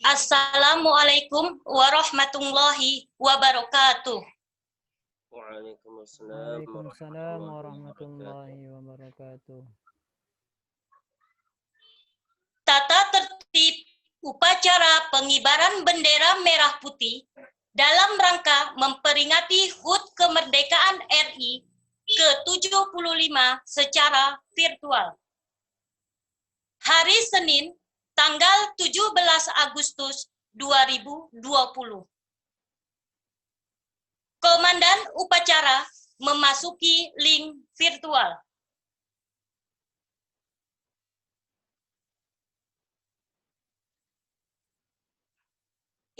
Assalamualaikum warahmatullahi wabarakatuh. Waalaikumsalam warahmatullahi wabarakatuh. Tata tertib upacara pengibaran bendera merah putih dalam rangka memperingati HUT kemerdekaan RI ke-75 secara virtual. Hari Senin, tanggal 17 Agustus 2020. Komandan upacara memasuki link virtual.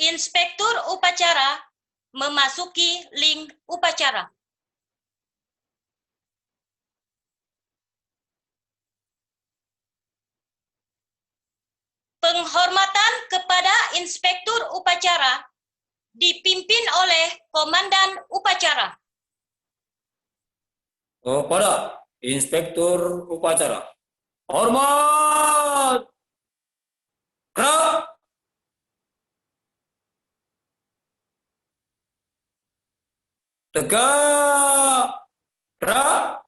Inspektur upacara memasuki link upacara. Penghormatan kepada Inspektur upacara dipimpin oleh Komandan upacara. Kepada Inspektur upacara. Hormat! Gerak! Tegak! Gerak!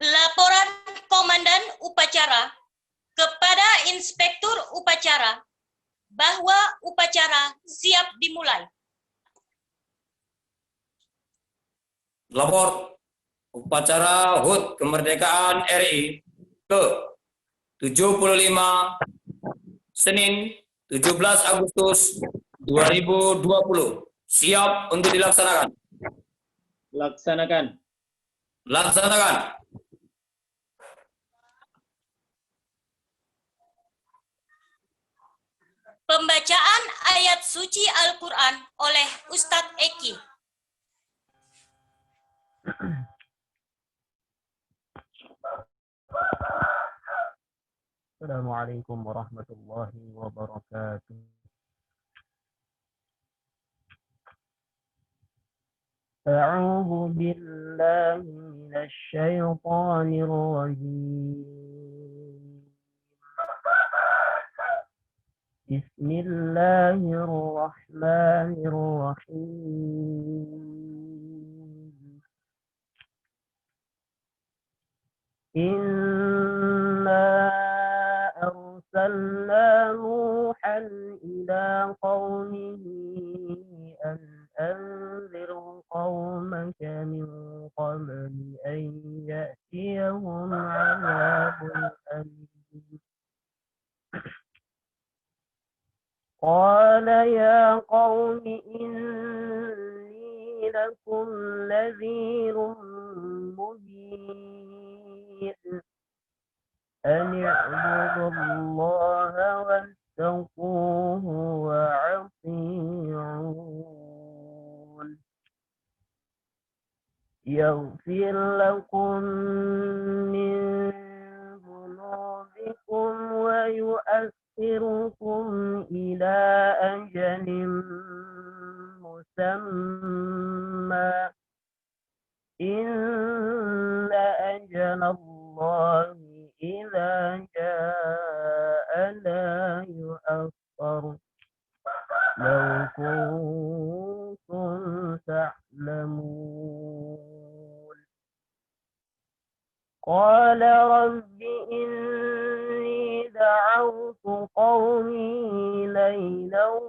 Laporan Komandan upacara kepada Inspektur upacara bahwa upacara siap dimulai. Lapor upacara HUT kemerdekaan RI ke-75 Senin 17 Agustus 2020 siap untuk dilaksanakan. Laksanakan. Pembacaan ayat suci Al-Quran oleh Ustadz Eki. Assalamualaikum warahmatullahi wabarakatuh. A'udzu billahi minasy syaithanir rajim. Bismillahirrahmanirrahim. Inna arsalna Nuhan ila qaumihi an anzir qaumaka min qabli an ya'tiyahum 'adzabun alim. Qala ya qaumi inni lakum nadhirun mubin. An i'budu Allaha wattaquhu wa'ati'un. Yaghfir lakum min dhunubikum wa yu'akhirukum ila ajalin musamma. Inna ajalallahi idza jaa la yu'akhkhar. Law kuntum ta'lamun. Qala rabbi inni da'awtu qawmi laylan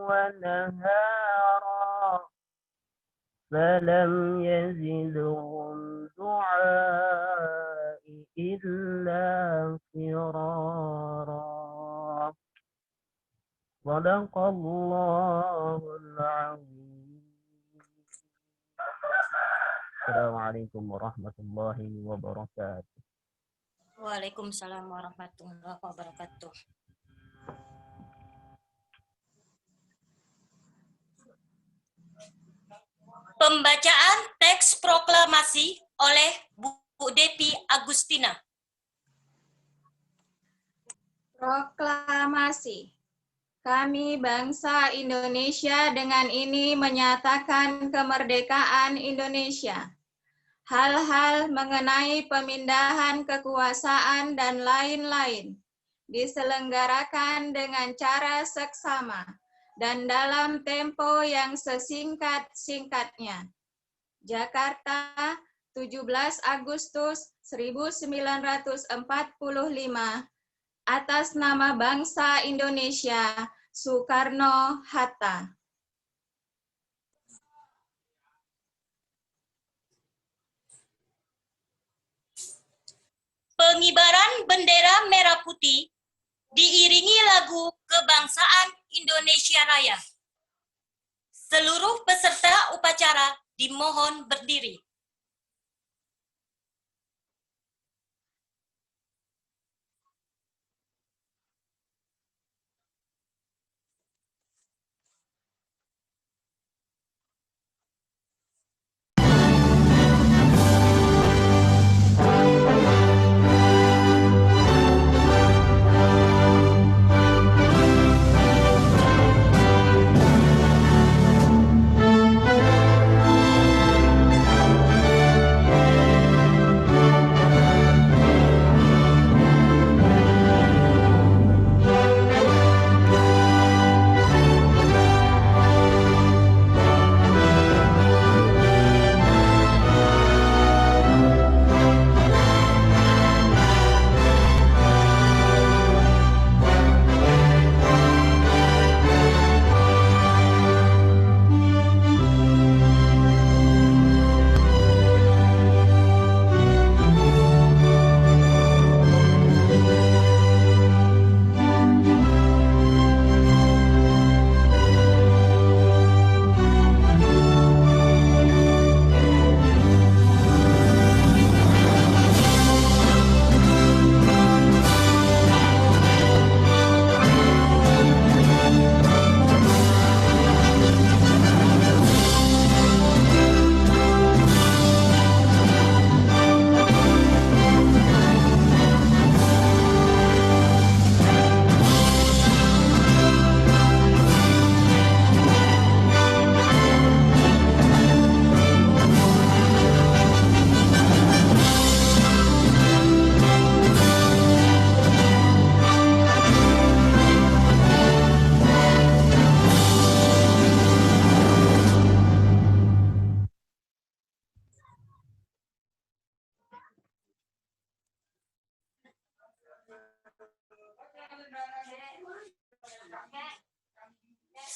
wa nahara falam yazidhum du'ai illa firara. Sadaqallahul azim. Assalamualaikum warahmatullahi wabarakatuh. Waalaikumsalam warahmatullahi wabarakatuh. Pembacaan teks proklamasi oleh Bu Depi Agustina. Proklamasi. Kami bangsa Indonesia dengan ini menyatakan kemerdekaan Indonesia. Hal-hal mengenai pemindahan kekuasaan dan lain-lain diselenggarakan dengan cara seksama dan dalam tempo yang sesingkat-singkatnya. Jakarta, 17 Agustus 1945, atas nama bangsa Indonesia, Soekarno-Hatta. Pengibaran bendera merah putih diiringi lagu kebangsaan Indonesia Raya. Seluruh peserta upacara dimohon berdiri.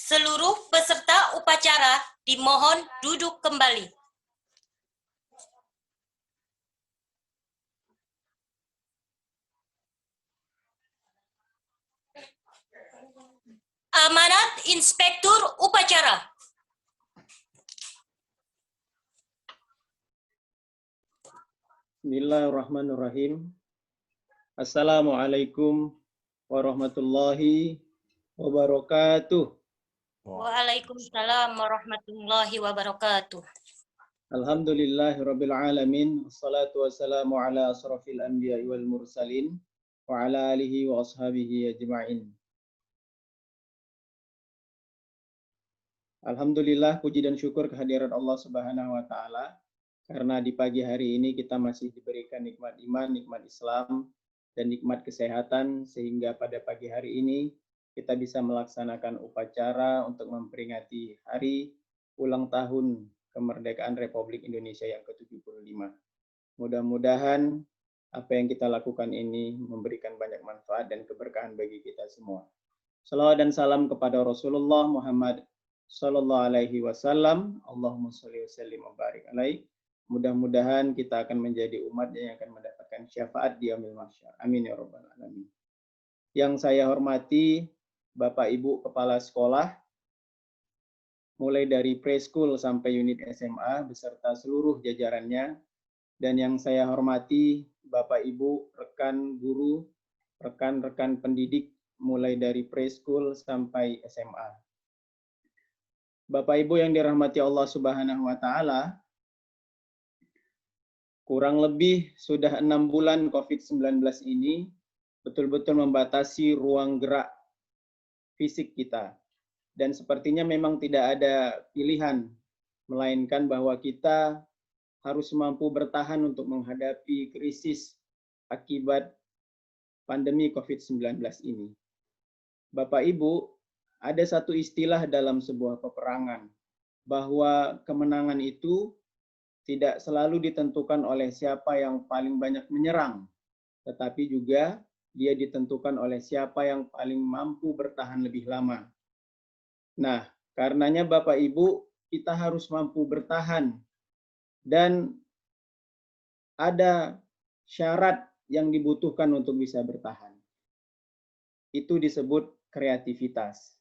Seluruh peserta upacara dimohon duduk kembali. Amanat Inspektur Upacara. Bismillahirrahmanirrahim. Assalamualaikum warahmatullahi wabarakatuh. Waalaikumsalam warahmatullahi wabarakatuh. Alhamdulillahirabbil alamin. Wassalatu wassalamu ala asrofil anbiya'i wal mursalin wa ala alihi wa ashabihi ajma'in. Alhamdulillah, puji dan syukur kehadiran Allah Subhanahu wa taala karena di pagi hari ini kita masih diberikan nikmat iman, nikmat Islam, dan nikmat kesehatan sehingga pada pagi hari ini kita bisa melaksanakan upacara untuk memperingati hari ulang tahun kemerdekaan Republik Indonesia yang ke-75. Mudah-mudahan apa yang kita lakukan ini memberikan banyak manfaat dan keberkahan bagi kita semua. Salawat dan salam kepada Rasulullah Muhammad sallallahu alaihi wasallam. Allahumma sholli wa sallim wa barik alaihi. Mudah-mudahan kita akan menjadi umat yang akan mendapatkan syafaat di yaumil mahsyar. Amin ya rabbal alamin. Yang saya hormati Bapak Ibu Kepala Sekolah, mulai dari preschool sampai unit SMA beserta seluruh jajarannya, dan yang saya hormati Bapak Ibu rekan guru, rekan-rekan pendidik mulai dari preschool sampai SMA. Bapak Ibu yang dirahmati Allah Subhanahu wa taala, kurang lebih sudah 6 bulan COVID-19 ini betul-betul membatasi ruang gerak fisik kita. Dan sepertinya memang tidak ada pilihan, melainkan bahwa kita harus mampu bertahan untuk menghadapi krisis akibat pandemi COVID-19 ini. Bapak Ibu, ada satu istilah dalam sebuah peperangan, bahwa kemenangan itu tidak selalu ditentukan oleh siapa yang paling banyak menyerang, tetapi juga dia ditentukan oleh siapa yang paling mampu bertahan lebih lama. Nah, karenanya Bapak Ibu, kita harus mampu bertahan dan ada syarat yang dibutuhkan untuk bisa bertahan. Itu disebut kreativitas.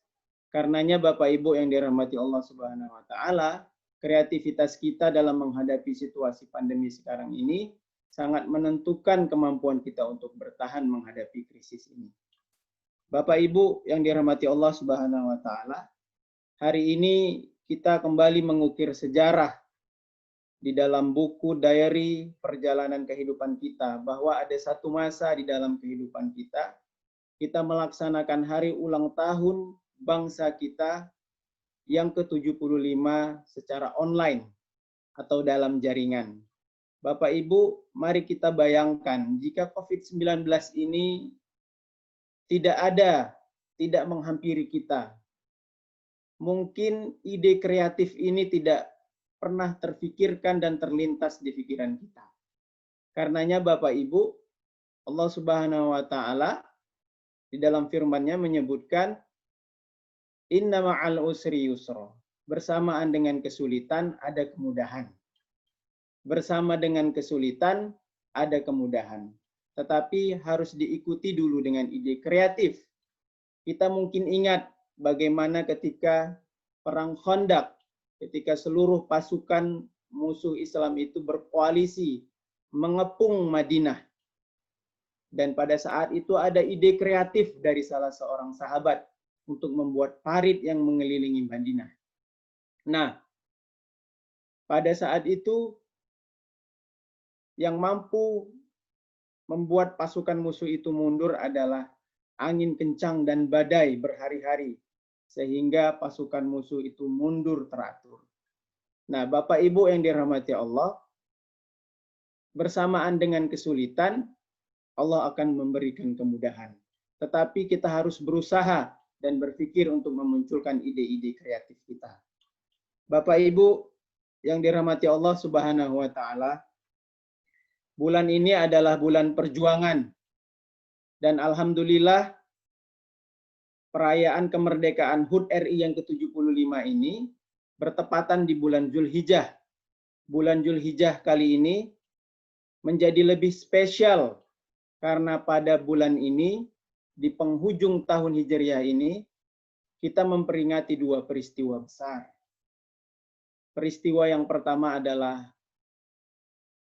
Karenanya Bapak Ibu yang dirahmati Allah Subhanahu wa taala, kreativitas kita dalam menghadapi situasi pandemi sekarang ini sangat menentukan kemampuan kita untuk bertahan menghadapi krisis ini. Bapak Ibu yang dirahmati Allah Subhanahu wa taala, hari ini kita kembali mengukir sejarah di dalam buku diary perjalanan kehidupan kita, bahwa ada satu masa di dalam kehidupan kita melaksanakan hari ulang tahun bangsa kita yang ke-75 secara online atau dalam jaringan. Bapak Ibu, mari kita bayangkan jika COVID-19 ini tidak menghampiri kita. Mungkin ide kreatif ini tidak pernah terfikirkan dan terlintas di pikiran kita. Karenanya Bapak Ibu, Allah Subhanahu wa taala di dalam firman-Nya menyebutkan inna ma'al usri yusra. Bersamaan dengan kesulitan ada kemudahan. Bersama dengan kesulitan ada kemudahan. Tetapi harus diikuti dulu dengan ide kreatif. Kita mungkin ingat bagaimana ketika perang Khandaq, ketika seluruh pasukan musuh Islam itu berkoalisi mengepung Madinah. Dan pada saat itu ada ide kreatif dari salah seorang sahabat untuk membuat parit yang mengelilingi Madinah. Nah, pada saat itu yang mampu membuat pasukan musuh itu mundur adalah angin kencang dan badai berhari-hari, sehingga pasukan musuh itu mundur teratur. Nah, Bapak Ibu yang dirahmati Allah, bersamaan dengan kesulitan, Allah akan memberikan kemudahan. Tetapi kita harus berusaha dan berpikir untuk memunculkan ide-ide kreatif kita. Bapak Ibu yang dirahmati Allah Subhanahu wa taala, bulan ini adalah bulan perjuangan. Dan alhamdulillah perayaan kemerdekaan HUT RI yang ke-75 ini bertepatan di bulan Zulhijjah. Bulan Zulhijjah kali ini menjadi lebih spesial karena pada bulan ini di penghujung tahun Hijriah ini kita memperingati dua peristiwa besar. Peristiwa yang pertama adalah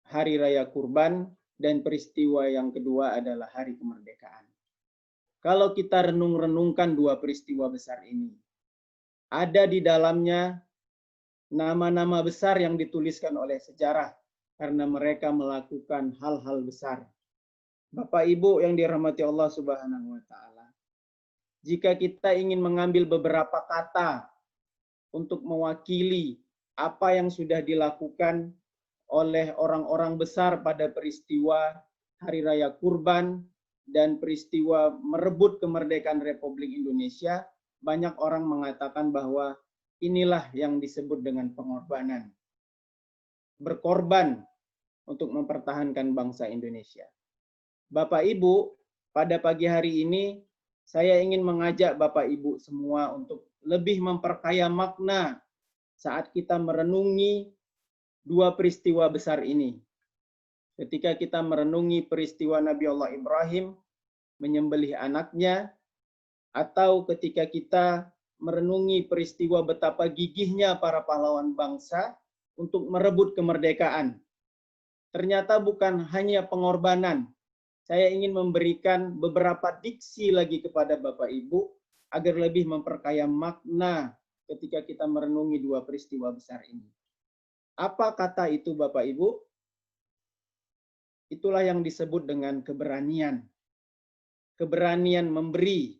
Hari Raya Kurban dan peristiwa yang kedua adalah Hari Kemerdekaan. Kalau kita renung-renungkan dua peristiwa besar ini, ada di dalamnya nama-nama besar yang dituliskan oleh sejarah karena mereka melakukan hal-hal besar. Bapak Ibu yang dirahmati Allah Subhanahu wa taala, jika kita ingin mengambil beberapa kata untuk mewakili apa yang sudah dilakukan oleh orang-orang besar pada peristiwa Hari Raya Kurban dan peristiwa merebut kemerdekaan Republik Indonesia, banyak orang mengatakan bahwa inilah yang disebut dengan pengorbanan. Berkorban untuk mempertahankan bangsa Indonesia. Bapak Ibu, pada pagi hari ini saya ingin mengajak Bapak Ibu semua untuk lebih memperkaya makna saat kita merenungi dua peristiwa besar ini. Ketika kita merenungi peristiwa Nabi Allah Ibrahim menyembelih anaknya, atau ketika kita merenungi peristiwa betapa gigihnya para pahlawan bangsa untuk merebut kemerdekaan. Ternyata bukan hanya pengorbanan. Saya ingin memberikan beberapa diksi lagi kepada Bapak Ibu agar lebih memperkaya makna ketika kita merenungi dua peristiwa besar ini. Apa kata itu Bapak Ibu? Itulah yang disebut dengan keberanian. Keberanian memberi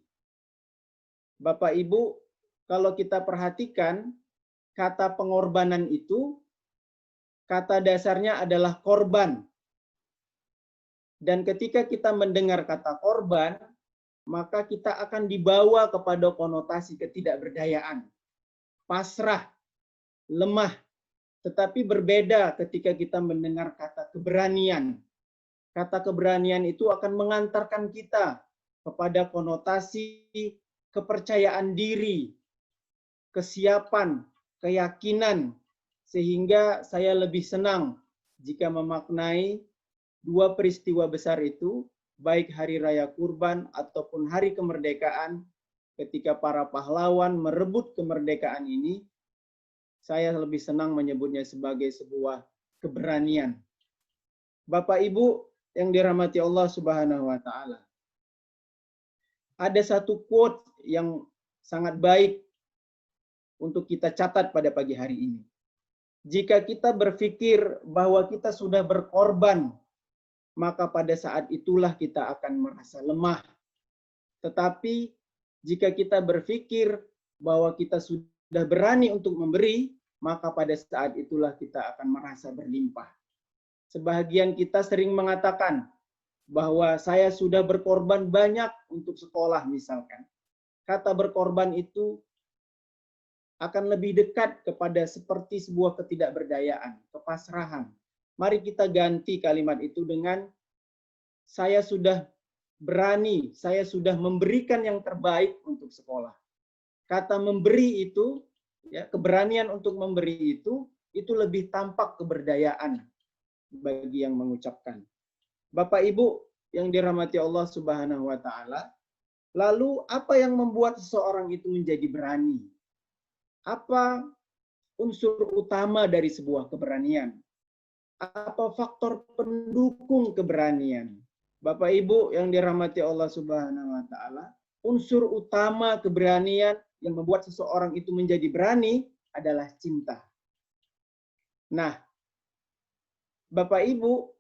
Bapak Ibu, kalau kita perhatikan, kata pengorbanan itu, kata dasarnya adalah korban. Dan ketika kita mendengar kata korban, maka kita akan dibawa kepada konotasi ketidakberdayaan, pasrah, lemah. Tetapi berbeda ketika kita mendengar kata keberanian. Kata keberanian itu akan mengantarkan kita kepada konotasi kepercayaan diri, kesiapan, keyakinan, sehingga saya lebih senang jika memaknai dua peristiwa besar itu, baik Hari Raya Kurban ataupun Hari Kemerdekaan, ketika para pahlawan merebut kemerdekaan ini, saya lebih senang menyebutnya sebagai sebuah keberanian. Bapak Ibu yang dirahmati Allah Subhanahu wa Ta'ala, ada satu quote yang sangat baik untuk kita catat pada pagi hari ini. Jika kita berpikir bahwa kita sudah berkorban, maka pada saat itulah kita akan merasa lemah. Tetapi jika kita berpikir bahwa kita sudah berani untuk memberi, maka pada saat itulah kita akan merasa berlimpah. Sebahagian kita sering mengatakan bahwa saya sudah berkorban banyak untuk sekolah misalkan. Kata berkorban itu akan lebih dekat kepada seperti sebuah ketidakberdayaan, kepasrahan. Mari kita ganti kalimat itu dengan saya sudah berani, saya sudah memberikan yang terbaik untuk sekolah. Kata memberi itu, ya, keberanian untuk memberi itu lebih tampak keberdayaan bagi yang mengucapkan. Bapak Ibu yang dirahmati Allah Subhanahu wa Ta'ala, lalu apa yang membuat seseorang itu menjadi berani? Apa unsur utama dari sebuah keberanian? Apa faktor pendukung keberanian? Bapak Ibu yang dirahmati Allah Subhanahu wa Ta'ala, unsur utama keberanian yang membuat seseorang itu menjadi berani adalah cinta. Nah, Bapak Ibu,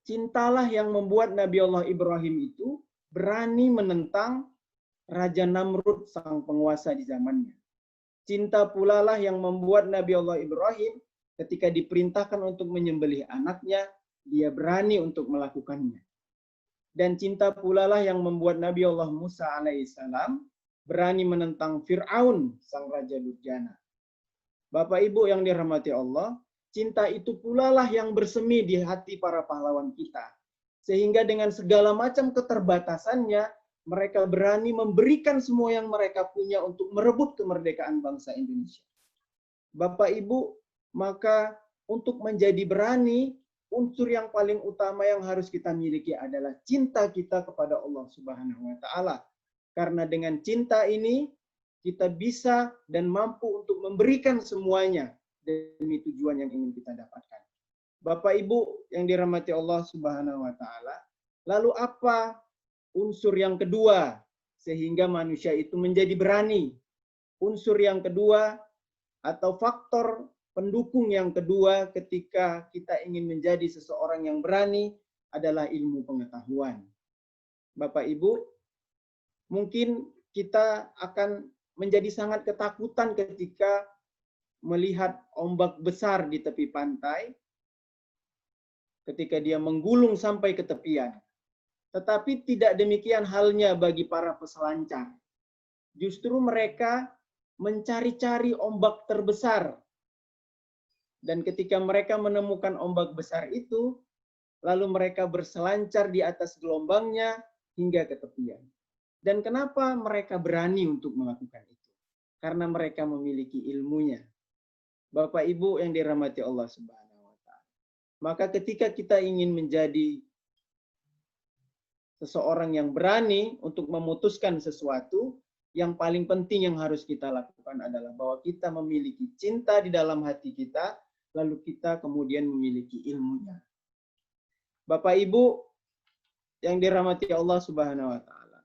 cintalah yang membuat Nabi Allah Ibrahim itu berani menentang Raja Namrud, sang penguasa di zamannya. Cinta pula lah yang membuat Nabi Allah Ibrahim ketika diperintahkan untuk menyembelih anaknya, dia berani untuk melakukannya. Dan cinta pula lah yang membuat Nabi Allah Musa alaihissalam berani menentang Fir'aun, sang Raja Durjana. Bapak Ibu yang dirahmati Allah, cinta itu pula lah yang bersemi di hati para pahlawan kita. Sehingga dengan segala macam keterbatasannya, mereka berani memberikan semua yang mereka punya untuk merebut kemerdekaan bangsa Indonesia. Bapak Ibu, maka untuk menjadi berani, unsur yang paling utama yang harus kita miliki adalah cinta kita kepada Allah Subhanahu wa Ta'ala. Karena dengan cinta ini, kita bisa dan mampu untuk memberikan semuanya demi tujuan yang ingin kita dapatkan. Bapak Ibu yang dirahmati Allah Subhanahu wa Ta'ala, lalu apa unsur yang kedua sehingga manusia itu menjadi berani? Unsur yang kedua atau faktor pendukung yang kedua ketika kita ingin menjadi seseorang yang berani adalah ilmu pengetahuan. Bapak Ibu, mungkin kita akan menjadi sangat ketakutan ketika melihat ombak besar di tepi pantai, ketika dia menggulung sampai ke tepian. Tetapi tidak demikian halnya bagi para peselancar. Justru mereka mencari-cari ombak terbesar. Dan ketika mereka menemukan ombak besar itu, lalu mereka berselancar di atas gelombangnya hingga ke tepian. Dan kenapa mereka berani untuk melakukan itu? Karena mereka memiliki ilmunya. Bapak Ibu yang dirahmati Allah Subhanahu wa Ta'ala. Maka ketika kita ingin menjadi seseorang yang berani untuk memutuskan sesuatu, yang paling penting yang harus kita lakukan adalah bahwa kita memiliki cinta di dalam hati kita, lalu kita kemudian memiliki ilmunya. Bapak Ibu yang dirahmati Allah Subhanahu wa Ta'ala.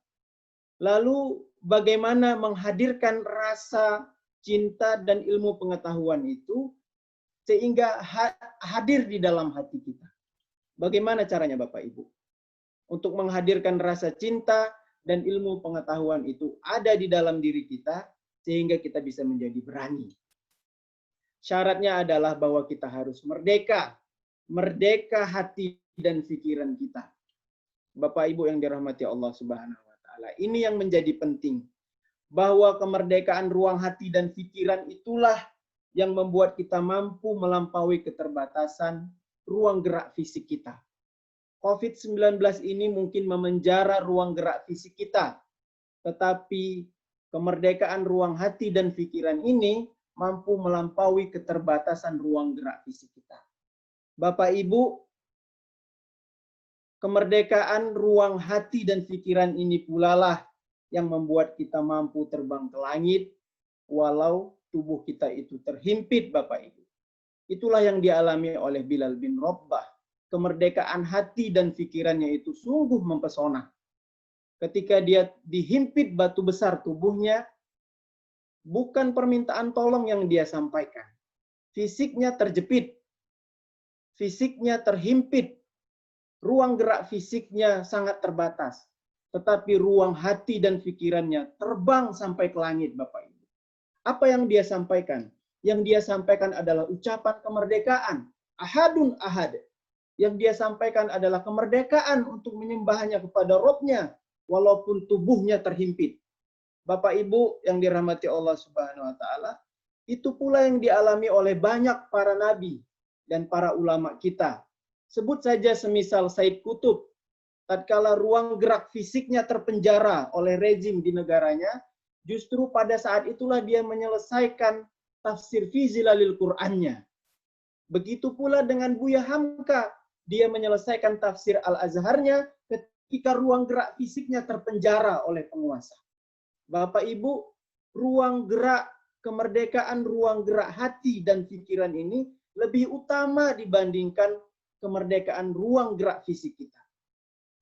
Lalu bagaimana menghadirkan rasa cinta dan ilmu pengetahuan itu sehingga hadir di dalam hati kita? Bagaimana caranya Bapak Ibu? Untuk menghadirkan rasa cinta dan ilmu pengetahuan itu ada di dalam diri kita sehingga kita bisa menjadi berani. Syaratnya adalah bahwa kita harus merdeka. Merdeka hati dan pikiran kita. Bapak Ibu yang dirahmati Allah Subhanahu wa taala, ini yang menjadi penting. Bahwa kemerdekaan ruang hati dan pikiran itulah yang membuat kita mampu melampaui keterbatasan ruang gerak fisik kita. COVID-19 ini mungkin memenjara ruang gerak fisik kita, tetapi kemerdekaan ruang hati dan pikiran ini mampu melampaui keterbatasan ruang gerak fisik kita. Bapak Ibu, kemerdekaan ruang hati dan pikiran ini pula lah yang membuat kita mampu terbang ke langit walau tubuh kita itu terhimpit, Bapak Ibu. Itulah yang dialami oleh Bilal bin Rabah. Kemerdekaan hati dan pikirannya itu sungguh mempesona. Ketika dia dihimpit batu besar tubuhnya, bukan permintaan tolong yang dia sampaikan. Fisiknya terjepit, fisiknya terhimpit, ruang gerak fisiknya sangat terbatas. Tetapi ruang hati dan pikirannya terbang sampai ke langit, Bapak Ibu. Apa yang dia sampaikan? Yang dia sampaikan adalah ucapan kemerdekaan. Ahadun ahad. Yang dia sampaikan adalah kemerdekaan untuk menyembahnya kepada Robnya, walaupun tubuhnya terhimpit. Bapak Ibu yang dirahmati Allah Subhanahu wa taala, itu pula yang dialami oleh banyak para nabi dan para ulama kita. Sebut saja semisal Said Qutb, tatkala ruang gerak fisiknya terpenjara oleh rezim di negaranya, justru pada saat itulah dia menyelesaikan tafsir fi zilalil Qur'annya. Begitu pula dengan Buya Hamka, dia menyelesaikan tafsir Al-Azharnya ketika ruang gerak fisiknya terpenjara oleh penguasa. Bapak Ibu, ruang gerak kemerdekaan, ruang gerak hati dan pikiran ini lebih utama dibandingkan kemerdekaan ruang gerak fisik kita.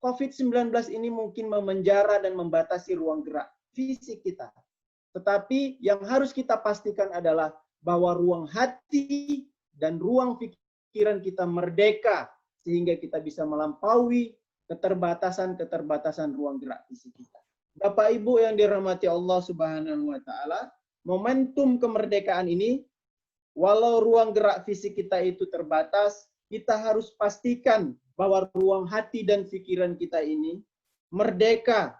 COVID-19 ini mungkin memenjara dan membatasi ruang gerak fisik kita. Tetapi yang harus kita pastikan adalah bahwa ruang hati dan ruang pikiran kita merdeka sehingga kita bisa melampaui keterbatasan-keterbatasan ruang gerak fisik kita. Bapak Ibu yang dirahmati Allah Subhanahu wa taala, momentum kemerdekaan ini, walau ruang gerak fisik kita itu terbatas, kita harus pastikan bahwa ruang hati dan pikiran kita ini merdeka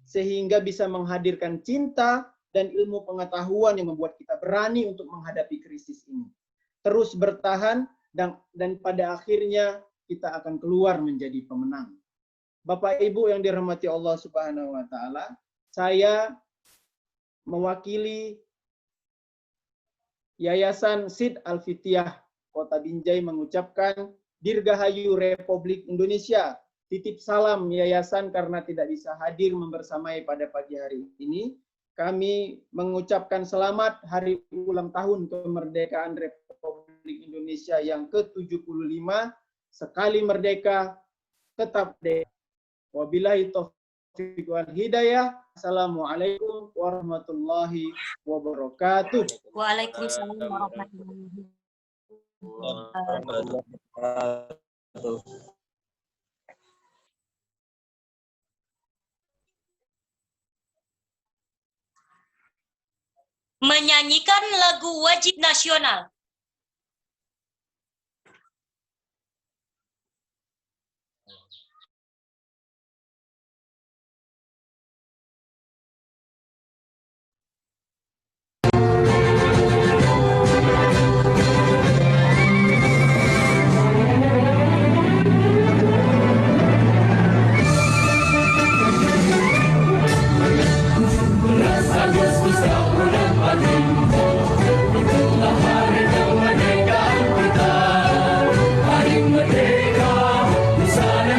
sehingga bisa menghadirkan cinta dan ilmu pengetahuan yang membuat kita berani untuk menghadapi krisis ini. Terus bertahan dan pada akhirnya kita akan keluar menjadi pemenang. Bapak Ibu yang dirahmati Allah Subhanahu wa taala, saya mewakili Yayasan Sid Al-Fitiyah Kota Binjai mengucapkan Dirgahayu Republik Indonesia. Titip salam yayasan karena tidak bisa hadir membersamai pada pagi hari ini. Kami mengucapkan selamat hari ulang tahun kemerdekaan Republik Indonesia yang ke-75. Sekali merdeka, tetap merdeka. Wabillahi taufiq wal hidayah. Assalamualaikum warahmatullahi wabarakatuh. Waalaikumsalam warahmatullahi wabarakatuh. Menyanyikan lagu wajib nasional. Hari merdeka, di sana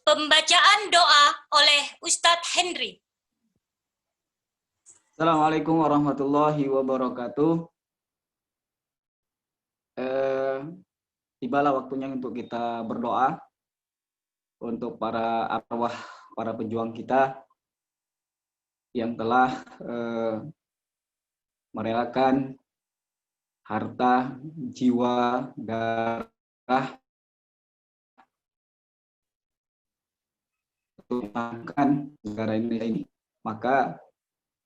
Pembacaan doa oleh Ustadz Henry. Assalamualaikum warahmatullahi wabarakatuh. Tibalah waktunya untuk kita berdoa untuk para arwah, para pejuang kita yang telah merelakan harta, jiwa, darah untuk memenangkan negara Indonesia ini. Maka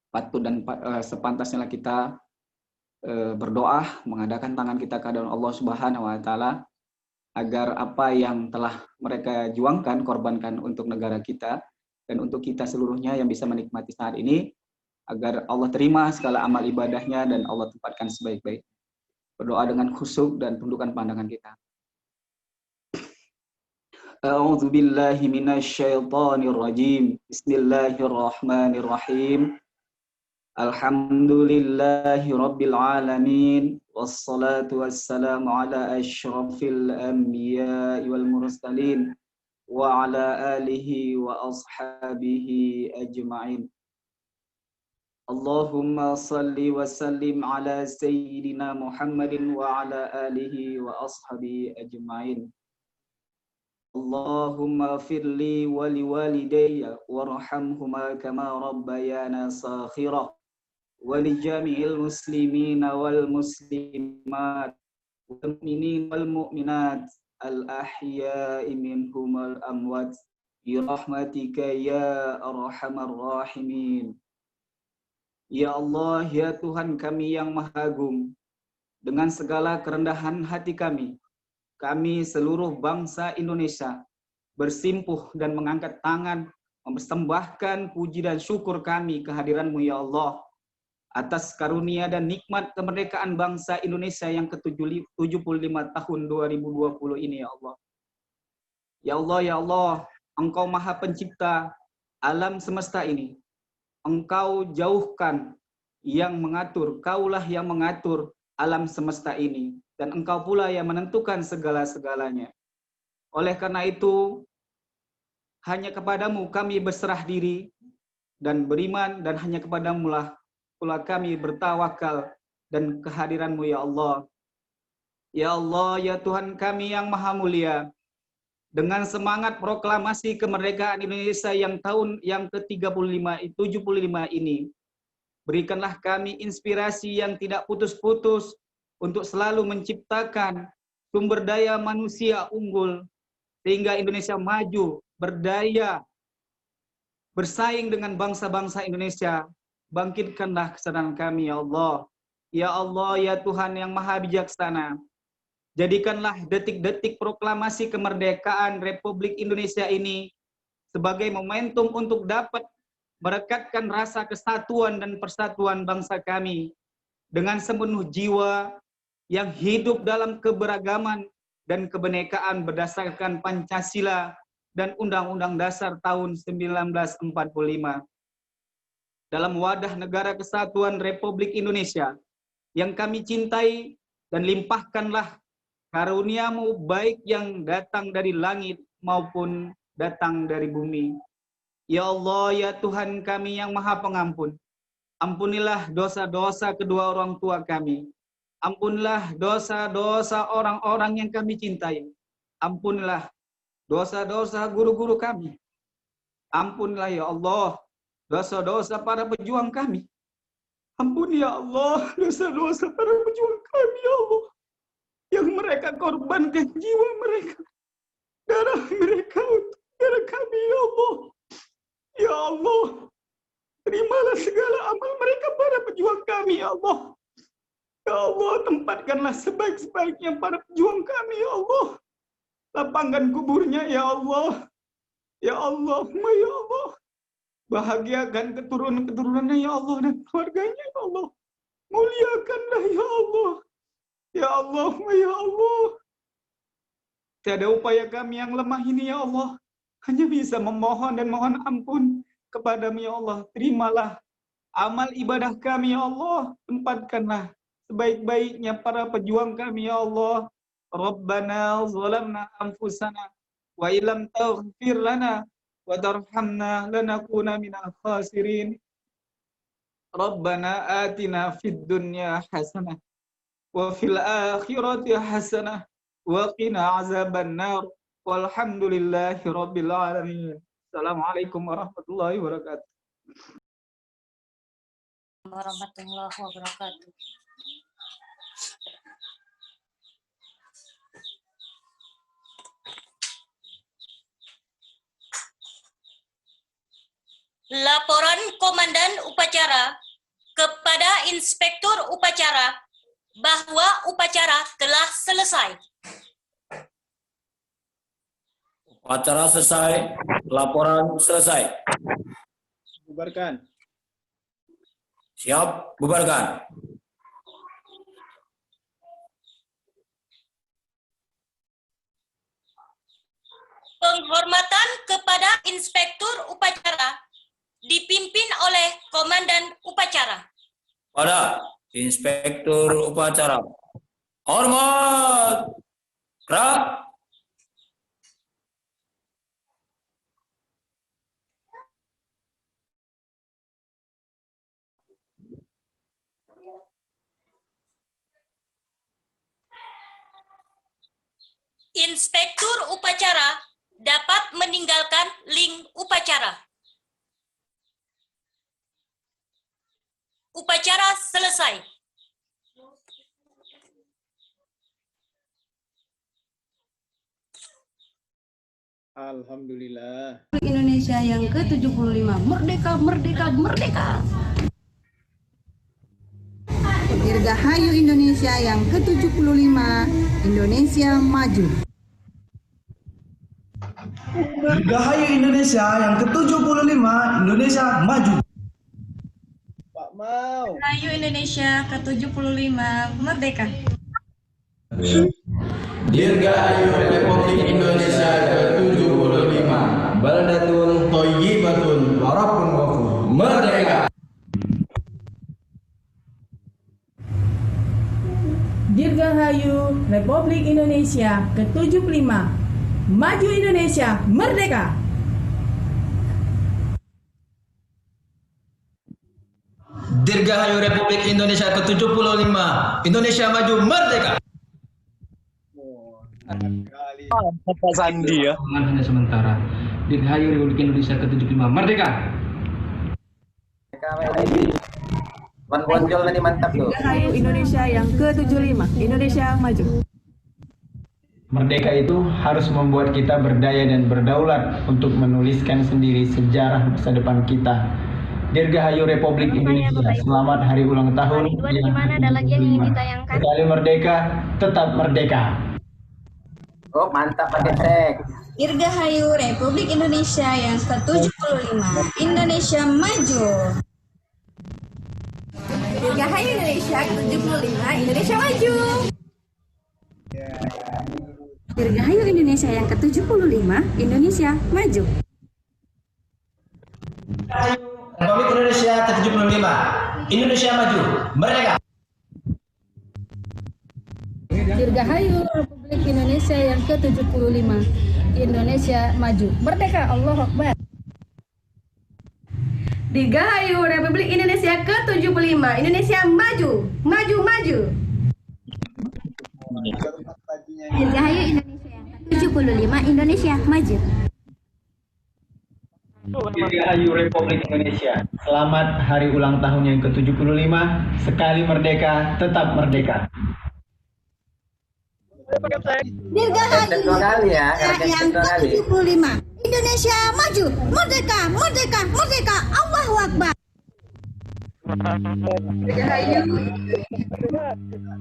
patut dan sepantasnya kita berdoa, mengadakan tangan kita ke hadapan Allah Subhanahu wa taala agar apa yang telah mereka juangkan, korbankan untuk negara kita dan untuk kita seluruhnya yang bisa menikmati saat ini, agar Allah terima segala amal ibadahnya dan Allah tempatkan sebaik-baik. Berdoa dengan khusyuk dan tundukkan pandangan kita. A'udzu billahi minasyaitonir rajim. Bismillahirrahmanirrahim. Alhamdulillahi rabbil alamin. Wassalatu wassalamu ala asyrafil anbiya'i wal mursalin wa ala alihi wa ashabihi ajma'in. Allahumma salli wa sallim ala sayyidina Muhammadin wa ala alihi wa ashabihi ajma'in. Allahumma firli wa liwalidayya warhamhuma kama rabbayana saghira wa li jami'il muslimina wal muslimat wal mu'minin wal mu'minat al ahya'i minhum wal amwat bi rahmatika ya arhamar rahimin. Ya Allah, ya Tuhan kami yang Maha Agung, dengan segala kerendahan hati kami seluruh bangsa Indonesia bersimpuh dan mengangkat tangan mempersembahkan puji dan syukur kami kehadiran-Mu ya Allah atas karunia dan nikmat kemerdekaan bangsa Indonesia yang ke-75 tahun 2020 ini ya Allah. Ya Allah, ya Allah, Engkau Maha Pencipta alam semesta ini. Engkau jauhkan yang mengatur, Kaulah yang mengatur alam semesta ini, dan Engkau pula yang menentukan segala-segalanya. Oleh karena itu, hanya kepadamu kami berserah diri dan beriman, dan hanya kepadamu lah pula kami bertawakal dan kehadiran-Mu ya Allah. Ya Allah, ya Tuhan kami yang Maha Mulia, dengan semangat proklamasi kemerdekaan Indonesia yang tahun yang ke-75 ini, berikanlah kami inspirasi yang tidak putus-putus untuk selalu menciptakan sumber daya manusia unggul sehingga Indonesia maju, berdaya, bersaing dengan bangsa-bangsa Indonesia. Bangkitkanlah kesadaran kami ya Allah. Ya Allah, ya Tuhan yang Maha Bijaksana, jadikanlah detik-detik proklamasi kemerdekaan Republik Indonesia ini sebagai momentum untuk dapat merekatkan rasa kesatuan dan persatuan bangsa kami dengan sepenuh jiwa yang hidup dalam keberagaman dan kebinekaan berdasarkan Pancasila dan Undang-Undang Dasar tahun 1945. Dalam wadah negara kesatuan Republik Indonesia yang kami cintai, dan limpahkanlah karunia-Mu baik yang datang dari langit maupun datang dari bumi. Ya Allah, ya Tuhan kami yang Maha Pengampun, ampunilah dosa-dosa kedua orang tua kami. Ampunilah dosa-dosa orang-orang yang kami cintai. Ampunilah dosa-dosa guru-guru kami. Ampunilah ya Allah dosa-dosa para pejuang kami. Ampuni ya Allah dosa-dosa para pejuang kami ya Allah, yang mereka korbankan jiwa mereka, darah mereka untuk negara kami ya Allah. Ya Allah, terimalah segala amal mereka para pejuang kami ya Allah. Ya Allah, tempatkanlah sebaik-sebaiknya para pejuang kami ya Allah. Lapangkan kuburnya ya Allah. Ya Allah, ya Allah. Bahagiakan keturunan-keturunannya ya Allah dan keluarganya ya Allah. Muliakanlah ya Allah. Ya Allah, ya Allah. Tiada upaya kami yang lemah ini ya Allah. Hanya bisa memohon dan mohon ampun kepadamu ya Allah. Terimalah amal ibadah kami ya Allah. Tempatkanlah sebaik-baiknya para pejuang kami ya Allah. Rabbana zalamna anfusana wa illam taghfir lana wa tarhamna lanakuna minal khasirin. Rabbana atina fid dunya hasanah wa fil akhirati hasanah wa qina azabannar. Walhamdulillahi rabbil alamin. Assalamualaikum warahmatullahi wabarakatuh. Warahmatullahi wabarakatuh. Laporan Komandan Upacara kepada Inspektur Upacara bahwa upacara telah selesai. Upacara selesai, laporan selesai. Bubarkan. Siap, bubarkan. Penghormatan kepada Inspektur Upacara dipimpin oleh Komandan Upacara. Pada Inspektur Upacara. Hormat. Gerak. Inspektur Upacara dapat meninggalkan link upacara. Upacara selesai. Alhamdulillah. Indonesia yang ke-75. Merdeka, merdeka, merdeka. Dirgahayu Indonesia yang ke-75. Indonesia maju. Dirgahayu Indonesia yang ke-75. Indonesia maju. Pak Mau. Dirgahayu Indonesia ke-75. Merdeka. Dirgahayu Republik Indonesia ke-75. Baldatun thayyibatun wa rabbun ghafur. Merdeka. Dirgahayu Republik Indonesia ke-75. Maju Indonesia, merdeka! Dirgahayu Republik Indonesia ke-75. Indonesia maju, merdeka! Pak Sandi ya. Hanya sementara. Dirgahayu Republik Indonesia ke-75. Merdeka! Dirgahayu Indonesia yang ke-75. Indonesia maju. Merdeka itu harus membuat kita berdaya dan berdaulat untuk menuliskan sendiri sejarah masa depan kita. Dirgahayu Republik Indonesia, selamat hari ulang tahun yang ke-75. Sekali merdeka, tetap merdeka. Oh, mantap Pak Desek. Dirgahayu Republik Indonesia yang ke-75. Indonesia maju. Dirgahayu Indonesia ke-75. Indonesia maju. Dirgahayu Indonesia yang ke-75. Indonesia maju. Republik Indonesia ke-75. Indonesia maju, merdeka! Dirgahayu Republik Indonesia yang ke-75. Indonesia maju. Merdeka, Allahu Akbar. Dirgahayu Republik Indonesia ke-75. Indonesia maju. Maju, maju. Dirgahayu Indonesia yang ke-75. Indonesia maju. Dirgahayu Republik Indonesia, selamat hari ulang tahun yang ke-75. Sekali merdeka, tetap merdeka. Dirgahayu yang ke-75. Indonesia maju. Merdeka, merdeka, merdeka. Allahu Akbar. Dirgahayu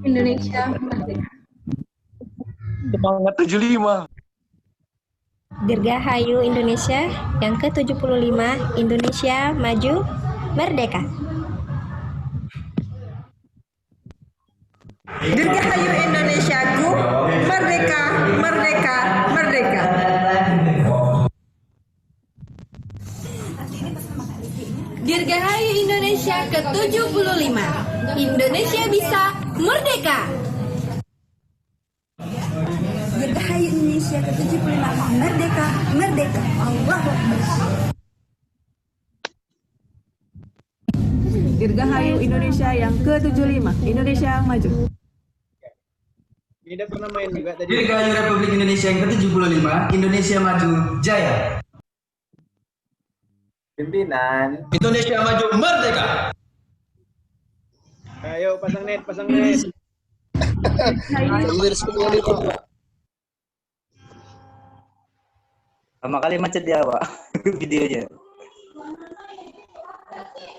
Indonesia merdeka. Semangat 75. Dirgahayu Indonesia yang ke-75. Indonesia maju, merdeka. Dirgahayu Indonesiaku, merdeka, merdeka, merdeka. Dirgahayu Indonesia ke-75. Indonesia bisa merdeka. Dirgahayu Indonesia Indonesia ke-75. Merdeka, merdeka. Allahu Akbar. Dirgahayu Indonesia yang ke-75. Indonesia maju. Ini udah pernah main juga tadi. Dirgahayu Republik Indonesia yang ke-75. Indonesia maju jaya. Pimpinan. Indonesia maju merdeka. Ayo pasang net, pasang net. Pertama kali macet ya Pak videonya.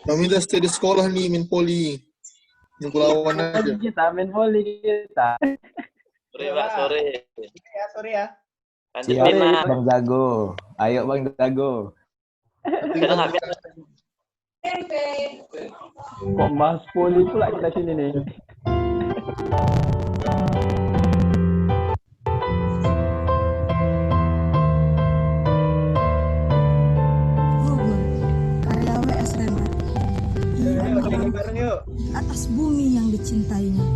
Kami udah stay di sekolah nih, main poli. Nunggu lawan aja. Kita main volley kita. Sore Pak, sore. Ya, sorry ya. Siap, Bang Jago. Ayo Bang Jago. Kok bahas poli pula kita sini nih. Bareng yuk. Atas bumi yang dicintainya,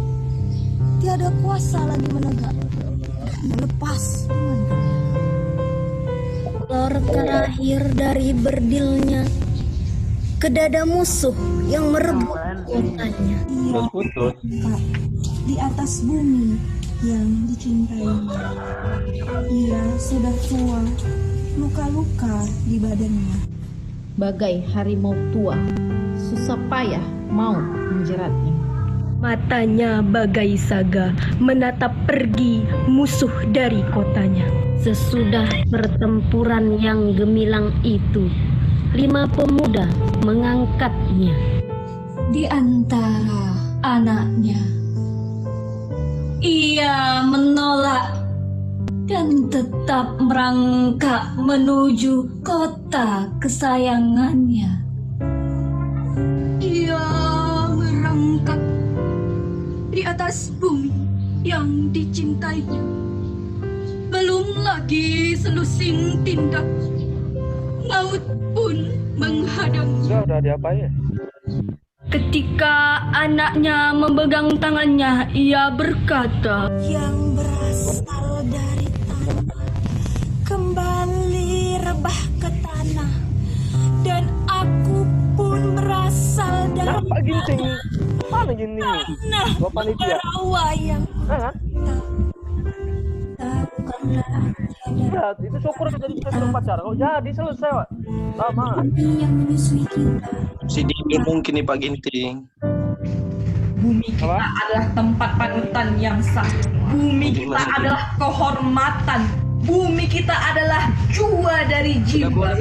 tiada kuasa lagi menegak, melepas tangan. Lor terakhir dari berdilnya ke dada musuh yang merebut kotanya. Ia di atas bumi yang dicintainya. Ia sudah tua, luka-luka di badannya. Bagai harimau tua, susah payah mau menjeratnya. Matanya bagai saga menatap pergi musuh dari kotanya. Sesudah pertempuran yang gemilang itu, 5 pemuda mengangkatnya. Di antara anaknya, ia menolak dan tetap merangkak menuju kota kesayangannya. Ia merangkak di atas bumi yang dicintainya. Belum lagi selusing tindak, maut pun menghadangnya. Udah diapain? Ketika anaknya memegang tangannya, ia berkata, Yang berasal dari tanah kembali rebah ke tanah, dan aku pun berasal dari Pak Ginting? Mana gini? tanah Bapak Nitya? rawa yang Ya, itu syukur kita jadi kita pacar. Oh jadi selesai, Pak. Lama. Yang menyusui kita. Si Dini mungkin nih Pak Ginting. Bumi kita adalah tempat panutan yang sah. Bumi kita adalah kehormatan. Bumi kita adalah jua dari jiwa.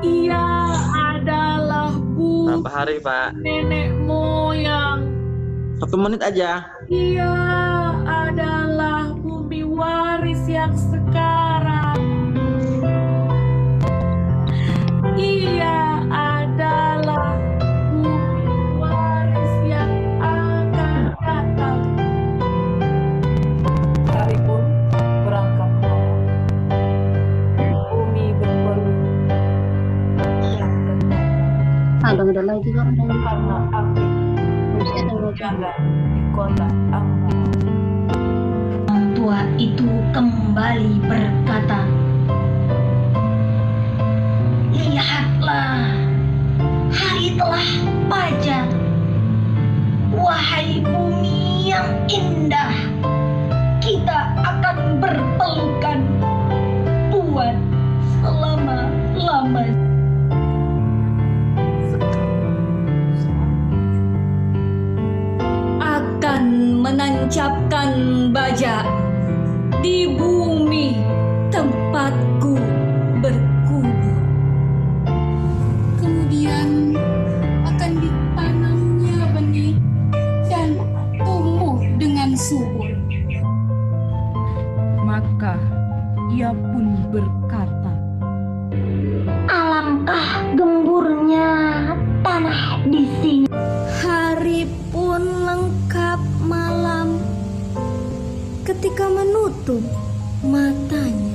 ia adalah Berapa hari Pak? nenek moyang. 1 menit aja. Ia adalah bumi waris yang sekarang. Ia adalah bumi waris yang akan datang. Hari pun berangkat malam. Bumi berpeluh dan Ada lagi kan karena api berjaga di kota Amba. Orang tua itu kembali berkata, lihatlah, hari telah fajar. Wahai bumi yang indah, kita akan berpelukan buat selama-lamanya. Akan menancapkan baja di bumi tempatku berkubur. Kemudian akan ditanamnya benih dan tumbuh dengan subur. Maka ia pun berkata, alangkah gemburnya tanah di sini. Hari pun lengkap malam ketika menutup matanya.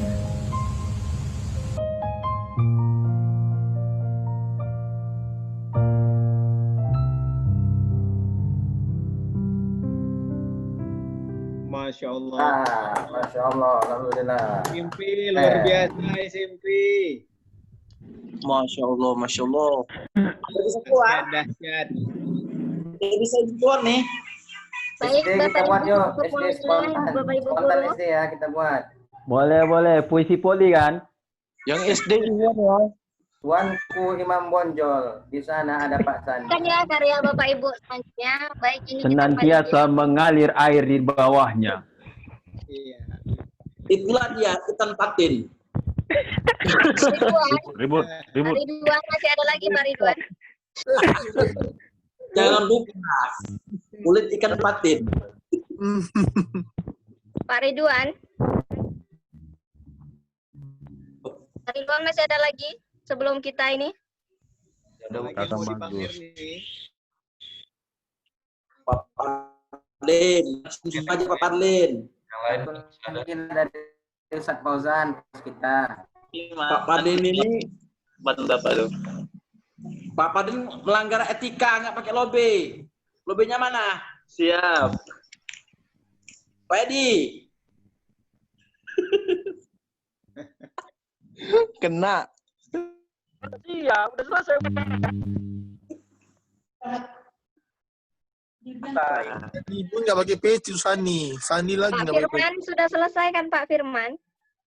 Masya Allah. Masya Allah, alhamdulillah. SMP luar biasa SMP. Masya Allah, Masya Allah. Bisa keluar. Dahsyat. Bisa keluar nih. Baik, SD kita buat yuk, SD spontan. Bapak Ibu Spontan guru. SD ya kita buat. Boleh. Puisi poli kan? Yang SD juga ya. Tuanku Imam Bonjol, di sana ada Pak Sandi. Kan ya karya Bapak Ibu selanjutnya. Baik, ini kita Senantiasa mengalir air di bawahnya. Iya. Itulah dia, Sultan Patin. Ribut. Pak Ridwan masih ada lagi Pak Ridwan. Jangan lupa kulit ikan patin. Pak Ridwan. Pak Ridwan masih ada lagi sebelum kita ini. Kata bagus. Pak Parlin, langsung aja Pak Parlin. Yang lain mungkin dari Ustaz Fauzan kita. Pak Parlin ini Bantu Bapak tuh. Pak Parlin melanggar etika, nggak pakai lobe. Lobenya mana? Siap. Pak Edi. Kena. Iya, udah selesai. Ibu nggak pakai peci Sani. Sani lagi Pak nggak pakai peci. Firman sudah selesai kan Pak Firman?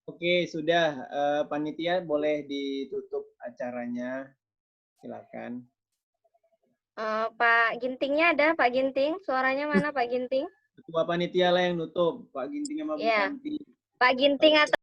Oke, sudah. Panitia boleh ditutup acaranya. Silakan. Pak Gintingnya ada, Pak Ginting. Suaranya mana Pak Ginting? Ketua panitia lah yang nutup. Pak Ginting sama Bu Iya. Santi. Pak Ginting atau